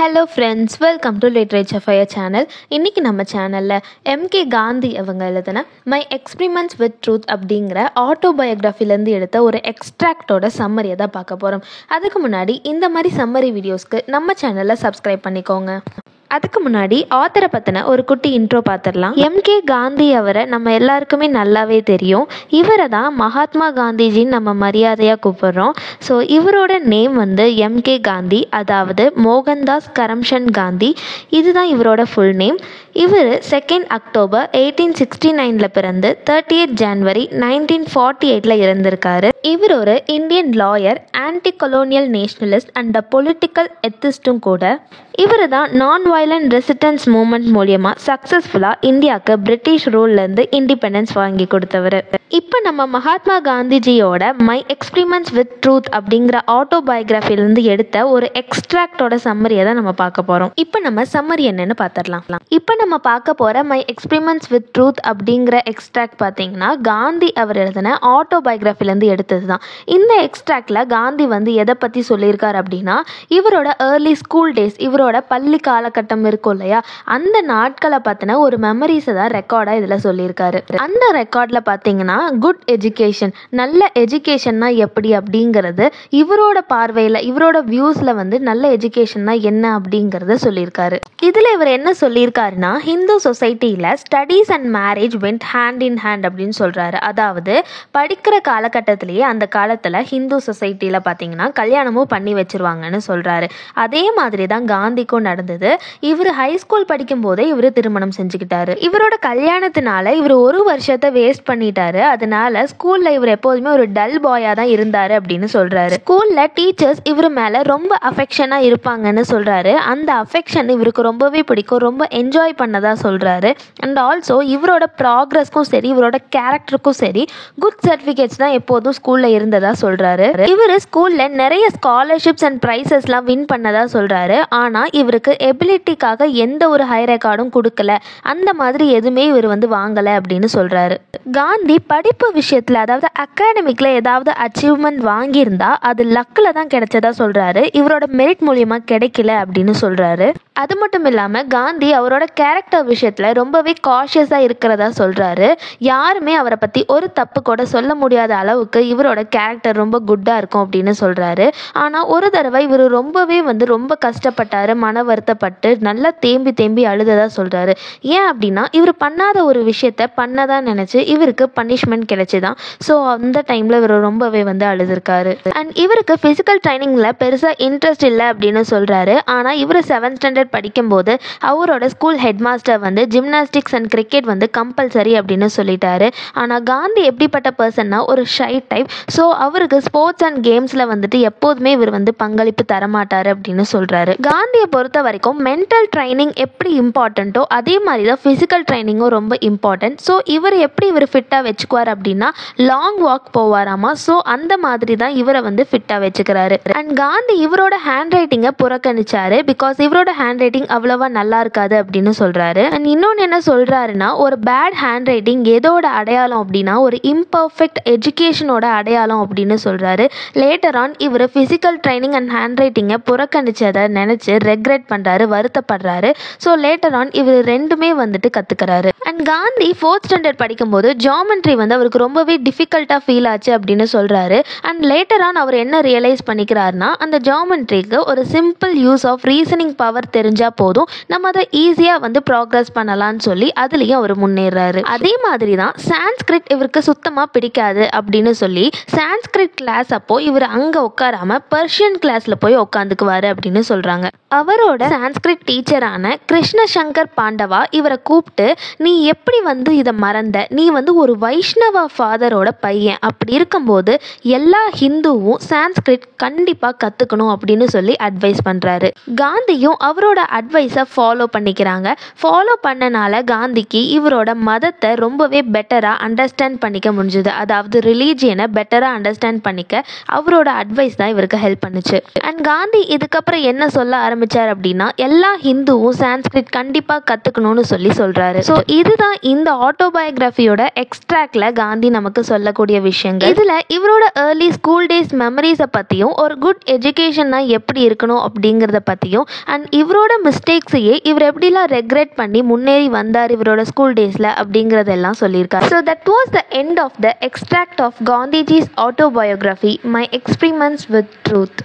Hello friends, welcome to literature fire channel. இன்றைக்கி நம்ம சேனலில் எம்கே காந்தி அவங்க எழுதின மை எக்ஸ்பிரிமெண்ட்ஸ் வித் ட்ரூத் அப்படிங்கிற ஆட்டோபயோகிராஃபிலேருந்து எடுத்த ஒரு எக்ஸ்ட்ராக்டோட சம்மரியை தான் பார்க்க போகிறோம். அதுக்கு முன்னாடி இந்த மாதிரி சம்மரி வீடியோஸ்க்கு நம்ம சேனலில் சப்ஸ்கிரைப் பண்ணிக்கோங்க. அதுக்கு முன்னாடி ஆத்தரை பற்றின ஒரு குட்டி இன்ட்ரோ பார்த்துடலாம். எம்கே காந்தி அவரை நம்ம எல்லாருக்குமே நல்லாவே தெரியும். இவரை தான் மகாத்மா காந்திஜின்னு நம்ம மரியாதையாக கூப்பிடுறோம். ஸோ இவரோட நேம் வந்து எம்கே காந்தி, அதாவது மோகன்தாஸ் கரம்சந்த் காந்தி. இதுதான் இவரோட ஃபுல் நேம். இவர் 2 அக்டோபர் 1869 பிறந்து 30 ஜனவரி 1948 இறந்திருக்காரு. இவர் ஒரு Indian lawyer, anti colonial nationalist and political எத்திஸ்டும் கூட. இவர் தான் நான் வயலண்ட் ரெசிஸ்டன்ஸ் மூமெண்ட் மூலியமாக சக்ஸஸ்ஃபுல்லாக இந்தியாவுக்கு பிரிட்டிஷ் ரூல்லேருந்து இண்டிபெண்டன்ஸ் வாங்கி கொடுத்தவர். இப்போ நம்ம மகாத்மா காந்திஜியோட மை எக்ஸ்பிரிமெண்ட்ஸ் வித் ட்ரூத் அப்படிங்கிற ஆட்டோபயோகிராஃபிலேருந்து எடுத்த ஒரு எக்ஸ்ட்ராக்டோட சம்மரியை தான் நம்ம பார்க்க போகிறோம். இப்போ நம்ம சம்மரி என்னன்னு பார்த்துடலாம். இப்போ நம்ம பார்க்க போகிற மை எக்ஸ்பிரிமெண்ட்ஸ் வித் ட்ரூத் அப்படிங்கிற எக்ஸ்ட்ராக்ட் பார்த்தீங்கன்னா காந்தி அவர் எழுதின ஆட்டோபயோகிராஃபிலேருந்து எடுத்தது தான். இந்த எக்ஸ்ட்ராக்டில் காந்தி வந்து எதை பற்றி சொல்லியிருக்கார் அப்படின்னா, இவரோட ஏர்லி ஸ்கூல் டேஸ், இவரோட பள்ளி காலகட்டம் இருக்கும் இல்லையா, அந்த நாட்களை பற்றின ஒரு மெமரிஸை தான் ரெக்கார்டாக இதில் சொல்லியிருக்காரு. அந்த ரெக்கார்டில் பார்த்தீங்கன்னா குட் எஜுகேஷன், நல்ல எஜுகேஷன்னா எப்படி அப்படிங்கிறது இவரோட பார்வையில், இவரோட வியூஸில் வந்து நல்ல எஜுகேஷன்னா என்ன அப்படிங்கிறத சொல்லியிருக்காரு. இதில் இவர் என்ன சொல்லியிருக்காருன்னா, ஹிந்து சொசைட்டியில் studies and marriage went hand in hand அப்படின்னு சொல்கிறாரு. அதாவது படிக்கிற காலகட்டத்திலேயே அந்த காலத்தில் ஹிந்து சொசைட்டியில் பார்த்தீங்கன்னா கல்யாணமும் பண்ணி வச்சிருவாங்கன்னு சொல்கிறாரு. அதே மாதிரி தான் காந்திக்கும் நடந்தது. இவர் ஹைஸ்கூல் படிக்கும் போதே இவர் திருமணம் செஞ்சுக்கிட்டாரு. இவரோட கல்யாணத்தினால இவர் ஒரு வருஷத்தை வேஸ்ட் பண்ணிட்டாரு. அதனால ஸ்கூல்ல இவர் எப்போதுமே ஒரு டல் பாயா தான் இருந்தாரு அப்படின்னு சொல்றாரு. ஸ்கூல்ல டீச்சர்ஸ் இவர் மேல ரொம்ப அஃபெக்ஷனா இருப்பாங்கன்னு சொல்றாரு. அந்த அஃபெக்ஷன் இவருக்கு ரொம்பவே பிடிக்கும், ரொம்ப என்ஜாய் பண்ணதா சொல்றாரு. அண்ட் ஆல்சோ இவரோட ப்ராக்ரஸ்க்கும் சரி, இவரோட கேரக்டருக்கும் சரி குட் சர்டிஃபிகேட்ஸ் தான் எப்போதும் ஸ்கூல்ல இருந்ததா சொல்றாரு. இவர் ஸ்கூல்ல நிறைய ஸ்காலர்ஷிப்ஸ் அண்ட் ப்ரைஸஸ்லாம் வின் பண்ணதா சொல்றாரு. ஆனா இவருக்கு எபிலிட்டிக்காக எந்த ஒரு ஹை ரெக்கார்டும் கொடுக்கல, அந்த மாதிரி எதுவுமே இவர் வந்து வாங்கல அப்படின்னு சொல்றாரு. காந்தி படிப்பு விஷயத்துல, அதாவது அகாடமிக்ல ஏதாவது அச்சீவ்மெண்ட் வாங்கியிருந்தா அது லக்ல தான் கிடைச்சதா சொல்றாரு. இவரோட மெரிட் மூலியமா கிடைக்கல அப்படின்னு சொல்றாரு. அது மட்டும் இல்லாம காந்தி அவரோட கேரக்டர் விஷயத்துல ரொம்பவே காஷியஸா இருக்கிறதா சொல்றாரு. யாருமே அவரை பத்தி ஒரு தப்பு கூட சொல்ல முடியாத அளவுக்கு இவரோட கேரக்டர் ரொம்ப குட்டா இருக்கும் அப்படின்னு சொல்றாரு. ஆனா ஒரு தடவை இவர் ரொம்பவே வந்து ரொம்ப கஷ்டப்பட்டாரு, மன வருத்தப்பட்டு நல்லா தேம்பி தேம்பி அழுததா சொல்றாரு. ஏன் அப்படின்னா இவர் பண்ணாத ஒரு விஷயத்த பண்ணதான் நினைச்சு இவருக்கு பனிஷ்மெண்ட் கிடைச்சுதான். ஸோ அந்த டைம்ல இவர் ரொம்பவே வந்து அழுதுருக்காரு. அண்ட் இவருக்கு பிசிக்கல் ட்ரைனிங்ல பெருசா இன்ட்ரெஸ்ட் இல்லை அப்படின்னு சொல்றாரு. ஆனா இவர் 7th ஸ்டாண்டர்ட் படிக்கும்போது அவரோட ஸ்கூல் ஹெட் மாஸ்டர் வந்து ஜிம்னாஸ்டிக்ஸ் அண்ட் கிரிக்கெட் வந்து கம்பல்சரி அப்படின்னு சொல்லிட்டாரு. ஆனா காந்தி எப்படிப்பட்ட பர்சன்னா ஒரு ஷை டைப். ஸோ அவருக்கு ஸ்போர்ட்ஸ் அண்ட் கேம்ஸ்ல வந்துட்டு எப்போதுமே இவர் வந்து பங்களிப்பு தரமாட்டாரு அப்படின்னு சொல்றாரு. காந்தியை பொறுத்த வரைக்கும் மென்டல் ட்ரைனிங் எப்படி இம்பார்ட்டண்ட்டோ அதே மாதிரி தான் ஃபிசிக்கல் ட்ரைனிங்கும் ரொம்ப இம்பார்ட்டன்ட். ஸோ இவர் எப்படி இவர் ஃபிட்டாக வச்சுக்குவார் அப்படின்னா லாங் வாக் போவாராமா. ஸோ அந்த மாதிரி தான் இவரை வந்து ஃபிட்டாக வச்சுக்கிறாரு. அண்ட் காந்தி இவரோட ஹேண்ட் ரைட்டிங்கை புறக்கணிச்சாரு. பிகாஸ் இவரோட ஹேண்ட் ரைட்டிங் அவ்வளவா நல்லா இருக்காது அப்படின்னு சொல்றாரு. அண்ட் இன்னொன்று என்ன சொல்றாருன்னா, ஒரு பேட் ஹேண்ட் ரைட்டிங் எதோட அடையாளம் அப்படின்னா ஒரு இம்பர்ஃபெக்ட் எஜுகேஷனோட அடையாளம் அப்படின்னு சொல்றாரு. லேட்டர் ஆன் இவர் ஃபிசிக்கல் ட்ரைனிங் அண்ட் ஹேண்ட் ரைட்டிங்கை புறக்கணிச்சதை நினைச்சு ரெக்ரெட் பண்றாரு, வருத்தப்படுறாரு. ஸோ லேட்டர் ஆன் இவர் ரெண்டுமே வந்துட்டு கத்துக்கிறாரு. அண்ட் காந்தி 4th ஸ்டாண்டர்ட் படிக்கும்போது ஜியாமெட்ரி வந்து அவருக்கு ரொம்பவே டிஃபிகல்ட்டா ஃபீல் ஆச்சு அப்படின்னு சொல்றாரு. அண்ட் லேட்டர் ஆன் அவர் என்ன ரியலைஸ் பண்ணிக்கிறாருன்னா, அந்த ஜியாமெட்ரிக்கு ஒரு simple use of reasoning power தெரிஞ்சா போதும், நம்ம அதை ஈஸியா வந்து ப்ராக்ரஸ் பண்ணலாம்னு சொல்லி அதுலயும் அவர் முன்னேறாரு. அதே மாதிரி தான் சான்ஸ்கிரிட் இவருக்கு சுத்தமா பிடிக்காது அப்படின்னு சொல்லி சான்ஸ்கிரிட் கிளாஸ் அப்போ இவர் அங்க உட்காராம பர்ஷியன் கிளாஸ்ல போய் உட்காந்துக்குவாரு அப்படின்னு சொல்றாங்க. அவரோட சான்ஸ்கிரிட் டீச்சரான கிருஷ்ண சங்கர் பாண்டவா இவரை கூப்பிட்டு, நீ எப்படி வந்து இதை மறந்த, நீ வந்து ஒரு வைஷ்ணவ ஃபாதரோட பையன், அப்படி இருக்கும்போது எல்லா ஹிந்துவும் சான்ஸ்கிரிட் கண்டிப்பா கத்துக்கணும் அப்படின்னு சொல்லி அட்வைஸ் பண்றாரு. காந்தியும் அவரோட அட்வைஸை ஃபாலோ பண்ணிக்கிறாங்க. ஃபாலோ பண்ணனால காந்திக்கு இவரோட மதத்தை ரொம்பவே பெட்டராக அண்டர்ஸ்டாண்ட் பண்ணிக்க முடிஞ்சுது. அதாவது ரிலீஜியனை பெட்டராக அண்டர்ஸ்டாண்ட் பண்ணிக்க அவரோட அட்வைஸ் தான் இவருக்கு ஹெல்ப் பண்ணுச்சு. அண்ட் காந்தி இதுக்கப்புறம் என்ன சொல்ல ஆரம்பிச்சார் அப்படின்னா, எல்லா ஹிந்துவும் சான்ஸ்கிரிட் கண்டிப்பாக கற்றுக்கணும்னு சொல்கிறாரு. ஸோ இதுதான் இந்த ஆட்டோபயோகிராஃபியோட எக்ஸ்ட்ராக்டில் எக்ஸ்ட்ராக்டில் காந்தி நமக்கு சொல்லக்கூடிய விஷயங்கள். இதில் இவரோட ஏர்லி ஸ்கூல் டேஸ் மெமரிஸை பற்றியும் ஒரு குட் எஜுகேஷன்னா எப்படி இருக்கணும் அப்படிங்கிறத பற்றியும் அண்ட் இவரோட மிஸ்டேக்ஸையே இவர் எப்படிலாம் ரெக்ரெட் பண்ணி முன்னேறி வந்தார் இவரோட ஸ்கூல் டேஸில் அப்படிங்கிறதெல்லாம் சொல்லியிருக்காரு. So that was the end of the extract of Gandhiji's autobiography my experiments with truth.